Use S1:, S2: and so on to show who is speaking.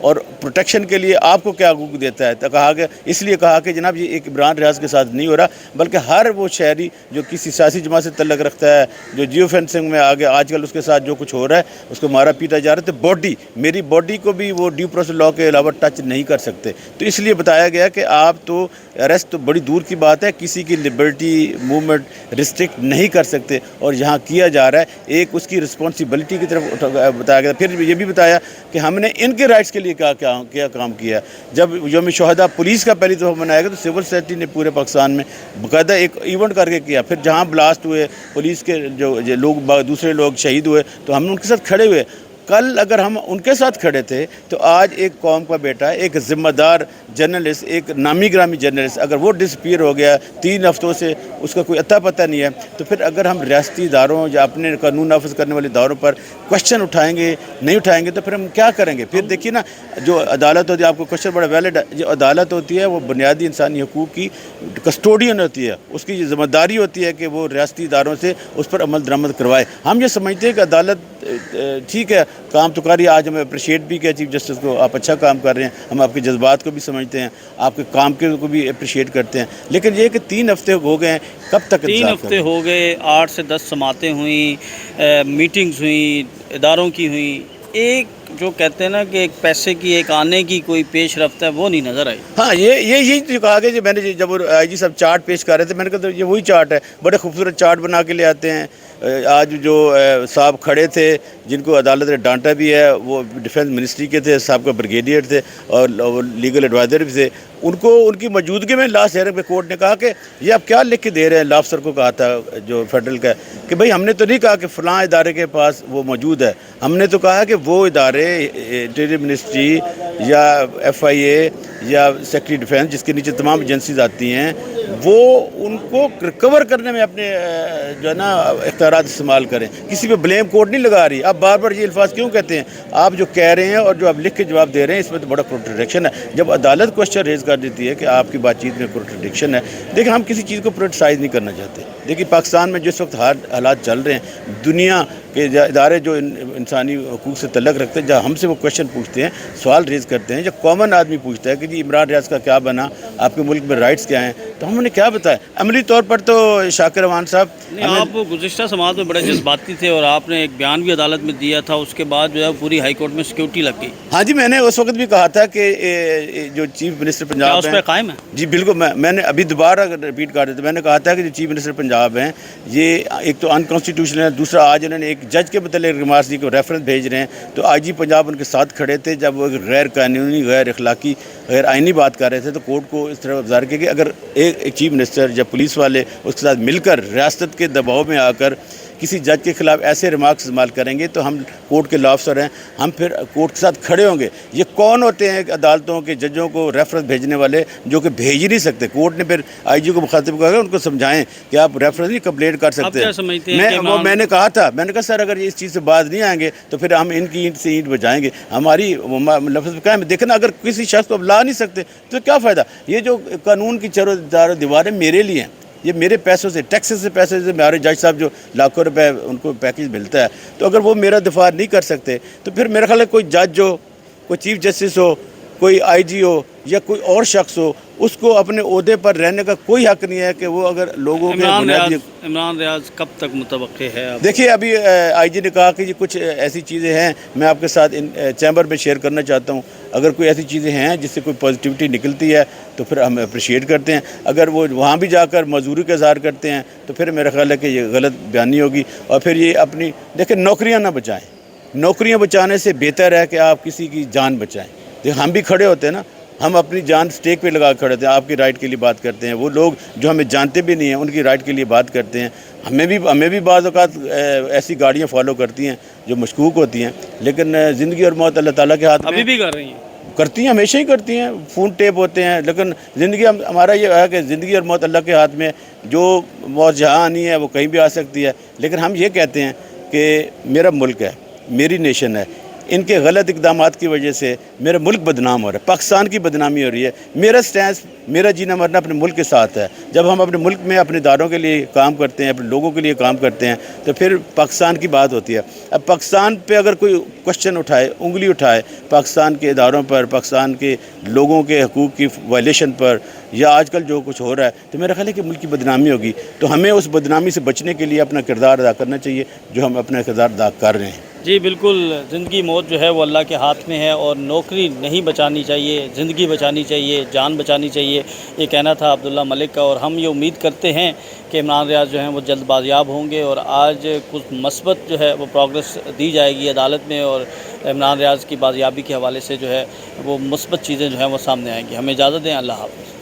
S1: اور پروٹیکشن کے لیے آپ کو کیا حقوق دیتا ہے؟ تو کہا کہ اس لیے کہا کہ جناب یہ ایک عمران ریاض کے ساتھ نہیں ہو رہا، بلکہ ہر وہ شہری جو کسی سیاسی جماعت سے تعلق رکھتا ہے، جو جیو فینسنگ میں آگے آج کل اس کے ساتھ جو کچھ ہو رہا ہے، اس کو مارا پیٹا جا رہا ہے، تو میری باڈی کو بھی وہ ڈیو پروسیس لاء کے علاوہ ٹچ نہیں کر سکتے۔ تو اس لیے بتایا گیا کہ آپ تو اریسٹ تو بڑی دور کی بات ہے، کسی کی لبرٹی موومنٹ ریسٹرکٹ نہیں کر سکتے، اور یہاں کیا جا رہا ہے ایک اس کی رسپانسبلٹی کی طرف بتایا گیا۔ پھر یہ بھی بتایا کہ ہم نے ان کے رائٹس کے لیے کیا کام کیا۔ جب یوم شہداء پولیس کا پہلی دفعہ منایا گیا تو سول سوسائٹی نے پورے پاکستان میں باقاعدہ ایک ایونٹ کر کے کیا۔ پھر جہاں بلاسٹ ہوئے، پولیس کے جو لوگ دوسرے لوگ شہید ہوئے، تو ہم نے ان کے ساتھ کھڑے ہوئے۔ کل اگر ہم ان کے ساتھ کھڑے تھے تو آج ایک قوم کا بیٹا، ایک ذمہ دار جرنلسٹ، ایک نامی گرامی جرنلسٹ اگر وہ ڈسپیئر ہو گیا 3 ہفتوں سے، اس کا کوئی اتا پتہ نہیں ہے، تو پھر اگر ہم ریاستی اداروں یا اپنے قانون نافذ کرنے والے اداروں پر کوشچن اٹھائیں گے، نہیں اٹھائیں گے، تو پھر ہم کیا کریں گے؟ پھر دیکھیے نا، جو عدالت ہوتی ہے، آپ کو کوشچن بڑا ویلڈ ہے، جو عدالت ہوتی ہے وہ بنیادی انسانی حقوق کی کسٹوڈین ہوتی ہے، اس کی ذمہ داری ہوتی ہے کہ وہ ریاستی اداروں سے اس پر عمل درآمد کروائے۔ ہم یہ سمجھتے ہیں کہ عدالت ٹھیک ہے کام تو کر رہی ہے، آج ہمیں اپریشیٹ بھی کیا چیف جسٹس کو، آپ اچھا کام کر رہے ہیں، ہم آپ کے جذبات کو بھی سمجھتے ہیں، آپ کے کام کو بھی اپریشیٹ کرتے ہیں، لیکن یہ کہ 3 ہفتے ہو گئے ہیں، کب تک
S2: 3
S1: انصاف
S2: ہفتے ہو گئے، 8 سے 10 سماعتیں ہوئیں، میٹنگز ہوئیں، اداروں کی ہوئیں، ایک جو کہتے ہیں نا کہ ایک پیسے کی، ایک آنے کی کوئی پیش رفت ہے، وہ نہیں نظر آئی۔
S1: ہاں، یہی جو کہا گیا، میں نے جب آئی جی صاحب چارٹ پیش کر رہے تھے، میں نے کہا یہ وہی چارٹ ہے، بڑے خوبصورت چارٹ بنا کے لے آتے ہیں۔ آج جو صاحب کھڑے تھے جن کو عدالت نے ڈانٹا بھی ہے، وہ ڈیفینس منسٹری کے تھے، صاحب کا بریگیڈیئر تھے اور لیگل ایڈوائزر بھی تھے، ان کی موجودگی میں لاسٹ ہیئرنگ پہ کورٹ نے کہا کہ یہ آپ کیا لکھ کے دے رہے ہیں؟ لا افسر کو کہا تھا جو فیڈرل کا، کہ بھائی ہم نے تو نہیں کہا کہ فلاں ادارے کے پاس وہ موجود ہے، ہم نے تو کہا کہ وہ ادارے انٹیریئر منسٹری یا FIA یا سیکرٹری ڈیفینس، جس کے نیچے تمام ایجنسیز آتی ہیں، وہ ان کو ریکور کرنے میں اپنے جو ہے نا اختیارات استعمال کریں، کسی پہ بلیم کورٹ نہیں لگا رہی۔ آپ بار بار یہ الفاظ کیوں کہتے ہیں؟ آپ جو کہہ رہے ہیں اور جو آپ لکھ کے جواب دے رہے ہیں، اس میں تو بڑا کنٹراڈکشن ہے۔ جب عدالت کوشچن ریز کر دیتی ہے کہ آپ کی بات چیت میں کنٹراڈکشن ہے، دیکھیں ہم کسی چیز کو پولیٹیسائز نہیں کرنا چاہتے۔ دیکھیے پاکستان میں جس وقت حالات چل رہے ہیں، دنیا کے ادارے جو انسانی حقوق سے تعلق رکھتے ہیں، جہاں ہم سے وہ کوشچن پوچھتے ہیں، سوال ریز کرتے ہیں، جب کامن آدمی پوچھتا ہے کہ جی عمران ریاض کا کیا بنا، آپ کے ملک میں رائٹس کیا ہیں، تو ہم نے کیا بتایا؟ عملی طور پر تو شاکر روان صاحب،
S2: آپ گزشتہ سماعت میں بڑے جذباتی تھے اور آپ نے ایک بیان بھی عدالت میں دیا تھا، اس کے بعد جو ہے پوری ہائی کورٹ میں سیکیورٹی لگ گئی۔
S1: ہاں جی، میں نے اس وقت بھی کہا تھا کہ جو چیف منسٹر
S2: کیا
S1: پنجاب
S2: اس
S1: ہیں،
S2: پہ قائم ہے؟
S1: جی بالکل، میں نے ابھی دوبارہ ریپیٹ کر دیتا، میں نے کہا تھا کہ جو چیف منسٹر پنجاب ہیں، یہ ایک تو انکانسٹیٹیوشنل ہے، دوسرا آج انہوں نے ایک جج کے متعلق ریمارکس دی کو ریفرنس بھیج رہے ہیں، تو IG پنجاب ان کے ساتھ کھڑے تھے جب وہ غیر قانونی، غیر اخلاقی، غیر آئینی بات کر رہے تھے، تو کورٹ کو اس طرح ابزار کیا کہ اگر ایک چیف منسٹر یا پولیس والے اس کے ساتھ مل کر ریاست کے دباؤ میں آ کر کسی جج کے خلاف ایسے ریمارکس استعمال کریں گے تو ہم کورٹ کے لا افسر ہیں، ہم پھر کورٹ کے ساتھ کھڑے ہوں گے۔ یہ کون ہوتے ہیں عدالتوں کے ججوں کو ریفرنس بھیجنے والے جو کہ بھیج ہی نہیں سکتے؟ کورٹ نے پھر IG کو مخاطب کر کے ان کو سمجھائیں کہ آپ ریفرنس نہیں کمپلینٹ کر سکتے۔
S2: کیا سمجھتے ہیں کہ
S1: میں نے کہا تھا، میں نے کہا سر اگر یہ اس چیز سے باز نہیں آئیں گے تو پھر ہم ان کی اینٹ سے اینٹ بجائیں گے، ہماری لفظ قائم ہے۔ دیکھنا اگر کسی شخص کو اب لا نہیں سکتے تو کیا فائدہ؟ یہ جو قانون کی چاروں دیواریں میرے لیے ہیں، یہ میرے پیسوں سے، ٹیکسز سے پیسے سے ہمارے جج صاحب جو لاکھوں روپے ان کو پیکیج ملتا ہے، تو اگر وہ میرا دفاع نہیں کر سکتے تو پھر میرا خیال ہے کوئی جج ہو، کوئی چیف جسٹس ہو، کوئی IG ہو یا کوئی اور شخص ہو، اس کو اپنے عہدے پر رہنے کا کوئی حق نہیں ہے کہ وہ اگر لوگوں کے بنیادی۔
S2: عمران ریاض کب تک متوقع ہے؟
S1: دیکھیے ابھی IG نے کہا کہ یہ کچھ ایسی چیزیں ہیں میں آپ کے ساتھ چیمبر میں شیئر کرنا چاہتا ہوں، اگر کوئی ایسی چیزیں ہیں جس سے کوئی پازیٹیوٹی نکلتی ہے تو پھر ہم اپریشیٹ کرتے ہیں، اگر وہ وہاں بھی جا کر معذوری کا اظہار کرتے ہیں تو پھر میرا خیال ہے کہ یہ غلط بیانی ہوگی، اور پھر یہ اپنی دیکھیں نوکریاں نہ بچائیں، نوکریاں بچانے سے بہتر ہے کہ آپ کسی کی جان بچائیں۔ دیکھ ہم بھی کھڑے ہوتے ہیں نا، ہم اپنی جان سٹیک پہ لگا کھڑے ہوتے ہیں، آپ کی رائٹ کے لیے بات کرتے ہیں، وہ لوگ جو ہمیں جانتے بھی نہیں ہیں ان کی رائٹ کے لیے بات کرتے ہیں، ہمیں بھی بعض اوقات ایسی گاڑیاں فالو کرتی ہیں جو مشکوک ہوتی ہیں، لیکن زندگی اور موت اللہ تعالیٰ کے ہاتھ میں،
S2: ابھی بھی کر رہی ہیں،
S1: کرتی ہیں، ہمیشہ ہی کرتی ہیں، فون ٹیپ ہوتے ہیں، لیکن زندگی ہمارا یہ ہے کہ زندگی اور موت اللہ کے ہاتھ میں، جو موت جہاں آنی ہے وہ کہیں بھی آ سکتی ہے، لیکن ہم یہ کہتے ہیں کہ میرا ملک ہے، میری نیشن ہے، ان کے غلط اقدامات کی وجہ سے میرا ملک بدنام ہو رہا ہے، پاکستان کی بدنامی ہو رہی ہے۔ میرا سٹینس، میرا جینا مرنا اپنے ملک کے ساتھ ہے۔ جب ہم اپنے ملک میں اپنے اداروں کے لیے کام کرتے ہیں، اپنے لوگوں کے لیے کام کرتے ہیں، تو پھر پاکستان کی بات ہوتی ہے۔ اب پاکستان پہ اگر کوئی کوشچن اٹھائے، انگلی اٹھائے پاکستان کے اداروں پر، پاکستان کے لوگوں کے حقوق کی وائلیشن پر، یا آج کل جو کچھ ہو رہا ہے، تو میرا خیال ہے کہ ملک کی بدنامی ہوگی۔ تو ہمیں اس بدنامی سے بچنے کے لیے اپنا کردار ادا کرنا چاہیے، جو ہم اپنا کردار ادا کر رہے ہیں۔
S2: جی بالکل، زندگی موت جو ہے وہ اللہ کے ہاتھ میں ہے، اور نوکری نہیں بچانی چاہیے، زندگی بچانی چاہیے، جان بچانی چاہیے، یہ کہنا تھا عبداللہ ملک کا۔ اور ہم یہ امید کرتے ہیں کہ عمران ریاض جو ہیں وہ جلد بازیاب ہوں گے، اور آج کچھ مثبت جو ہے وہ پروگرس دی جائے گی عدالت میں، اور عمران ریاض کی بازیابی کے حوالے سے جو ہے وہ مثبت چیزیں جو ہیں وہ سامنے آئیں گی۔ ہمیں اجازت دیں، اللہ حافظ۔